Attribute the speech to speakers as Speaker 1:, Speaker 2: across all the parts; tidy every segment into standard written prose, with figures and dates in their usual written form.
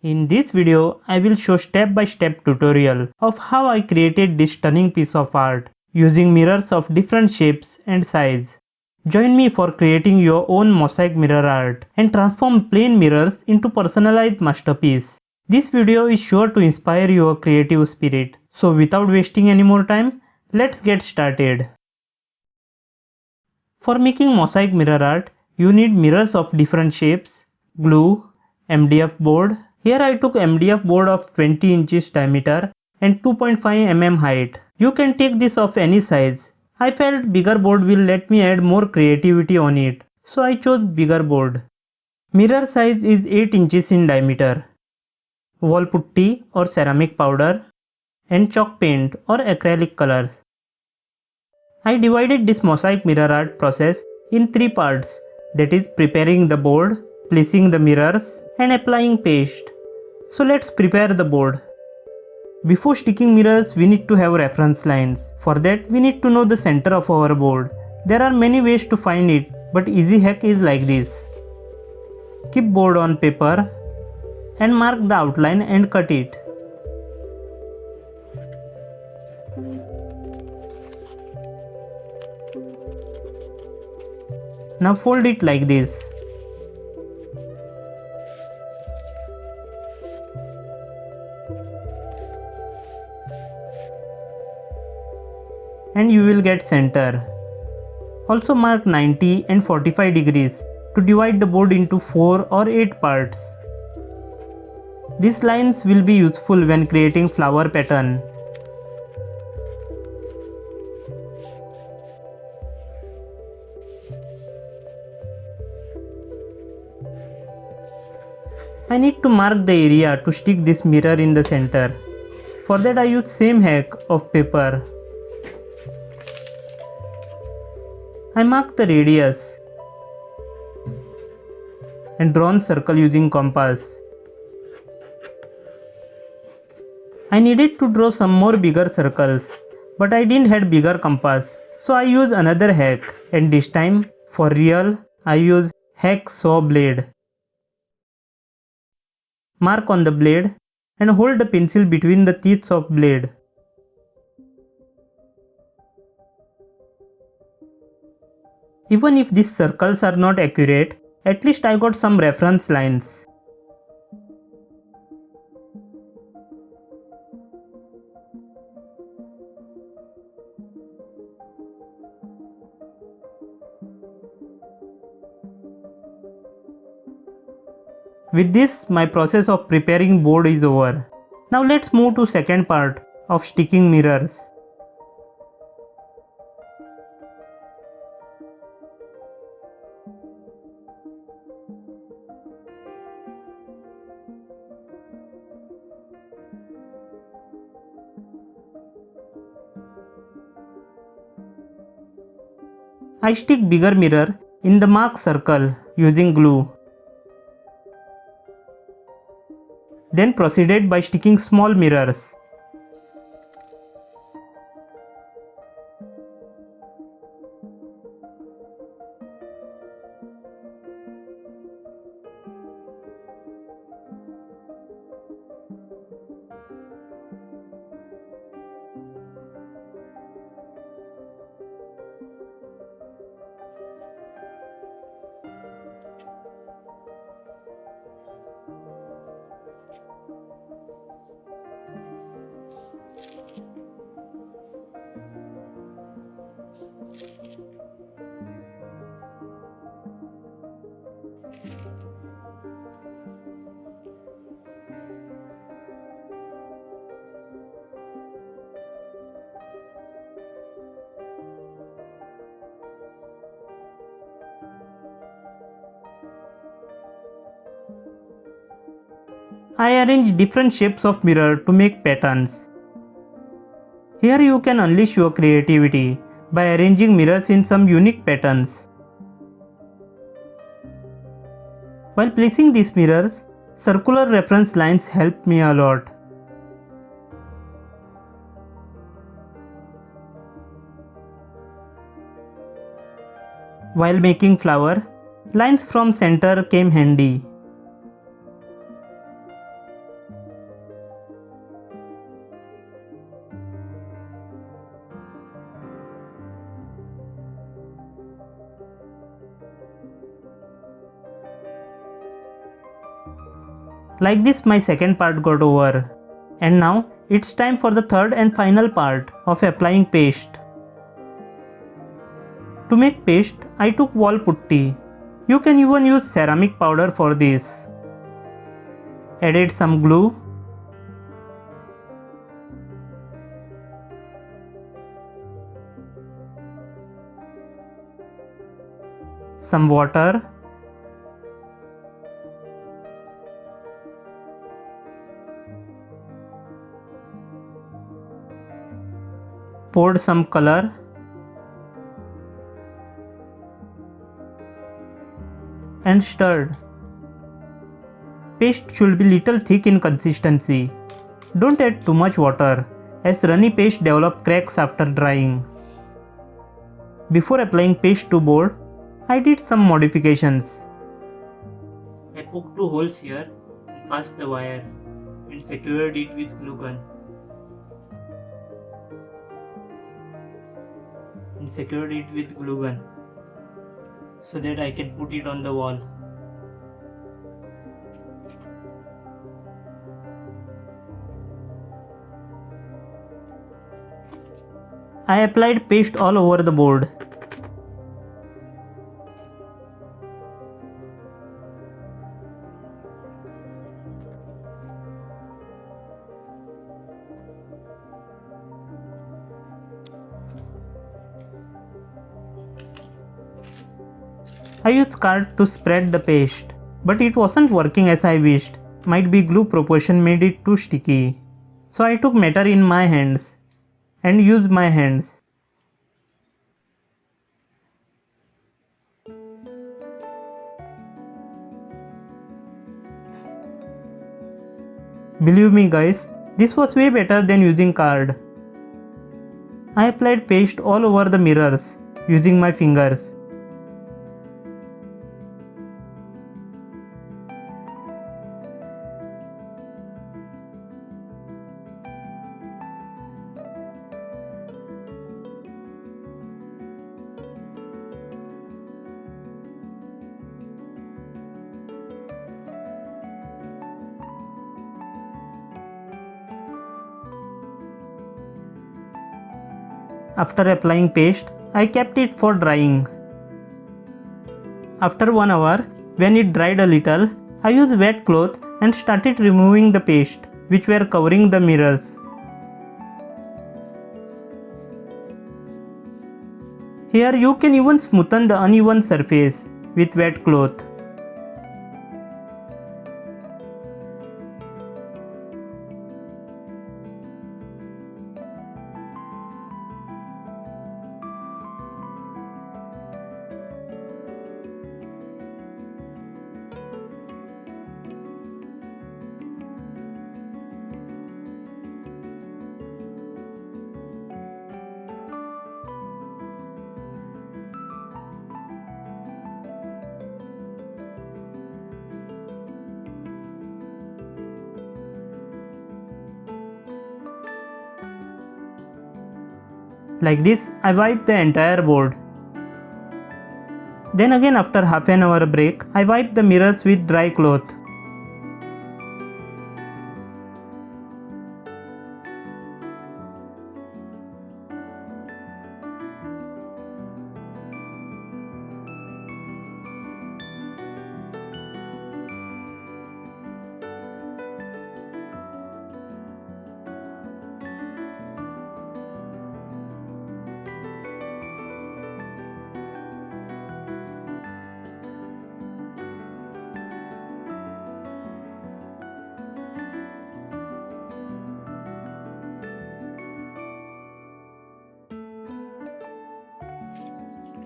Speaker 1: In this video, I will show step-by-step tutorial of how I created this stunning piece of art using mirrors of different shapes and size. Join me for creating your own mosaic mirror art and transform plain mirrors into personalized masterpiece. This video is sure to inspire your creative spirit. So without wasting any more time, let's get started. For making mosaic mirror art, you need mirrors of different shapes, glue, MDF board. Here I took MDF board of 20 inches diameter and 2.5 mm height. You can take this of any size. I felt bigger board will let me add more creativity on it, so I chose bigger board. Mirror size is 8 inches in diameter. Wall putty or ceramic powder and chalk paint or acrylic colors. I divided this mosaic mirror art process in 3 parts, that is preparing the board, placing the mirrors and applying paste. So let's prepare the board. Before sticking mirrors, we need to have reference lines. For that, we need to know the center of our board. There are many ways to find it, but easy hack is like this. Keep board on paper and mark the outline and cut it. Now fold it like this. And you will get center. Also mark 90 and 45 degrees to divide the board into 4 or 8 parts. These lines will be useful when creating flower pattern. I need to mark the area to stick this mirror in the center. For that I use same hack of paper. I mark the radius and drawn circle using compass. I needed to draw some more bigger circles, but I didn't have bigger compass, so I use another hack, and this time for real I use hack saw blade. Mark on the blade and hold the pencil between the teeth of blade. Even if these circles are not accurate, at least I got some reference lines. With this, my process of preparing board is over. Now let's move to second part of sticking mirrors. I stick bigger mirror in the marked circle using glue. Then proceeded by sticking small mirrors. I arrange different shapes of mirror to make patterns. Here you can unleash your creativity by arranging mirrors in some unique patterns. While placing these mirrors, circular reference lines help me a lot. While making flower, lines from center came handy. Like this my second part got over. And now it's time for the third and final part of applying paste. To make paste, I took wall putty. You can even use ceramic powder for this. Added some glue. Some water. Poured some color. And stirred. Paste should be little thick in consistency. Don't add too much water, as runny paste develop cracks after drying. Before applying paste to board, I did some modifications. I poked 2 holes here and passed the wire and secured it with glue gun. So that I can put it on the wall. I applied paste all over the board. I used card to spread the paste, but it wasn't working as I wished. Might be glue proportion made it too sticky. So I took matter in my hands and used my hands. Believe me guys, this was way better than using card. I applied paste all over the mirrors using my fingers. After applying paste, I kept it for drying. After 1 hour, when it dried a little, I used wet cloth and started removing the paste which were covering the mirrors. Here you can even smoothen the uneven surface with wet cloth. Like this, I wiped the entire board. Then again after half an hour break, I wiped the mirrors with dry cloth.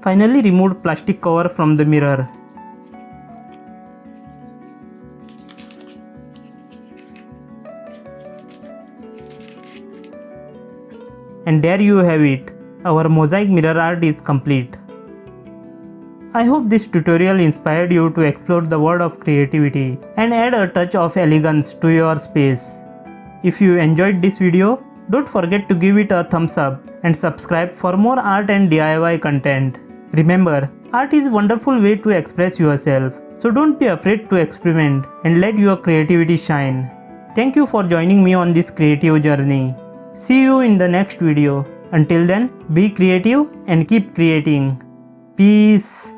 Speaker 1: Finally removed plastic cover from the mirror. And there you have it. Our mosaic mirror art is complete. I hope this tutorial inspired you to explore the world of creativity and add a touch of elegance to your space. If you enjoyed this video, don't forget to give it a thumbs up and subscribe for more art and DIY content. Remember, art is a wonderful way to express yourself, so don't be afraid to experiment and let your creativity shine. Thank you for joining me on this creative journey. See you in the next video. Until then, be creative and keep creating. Peace.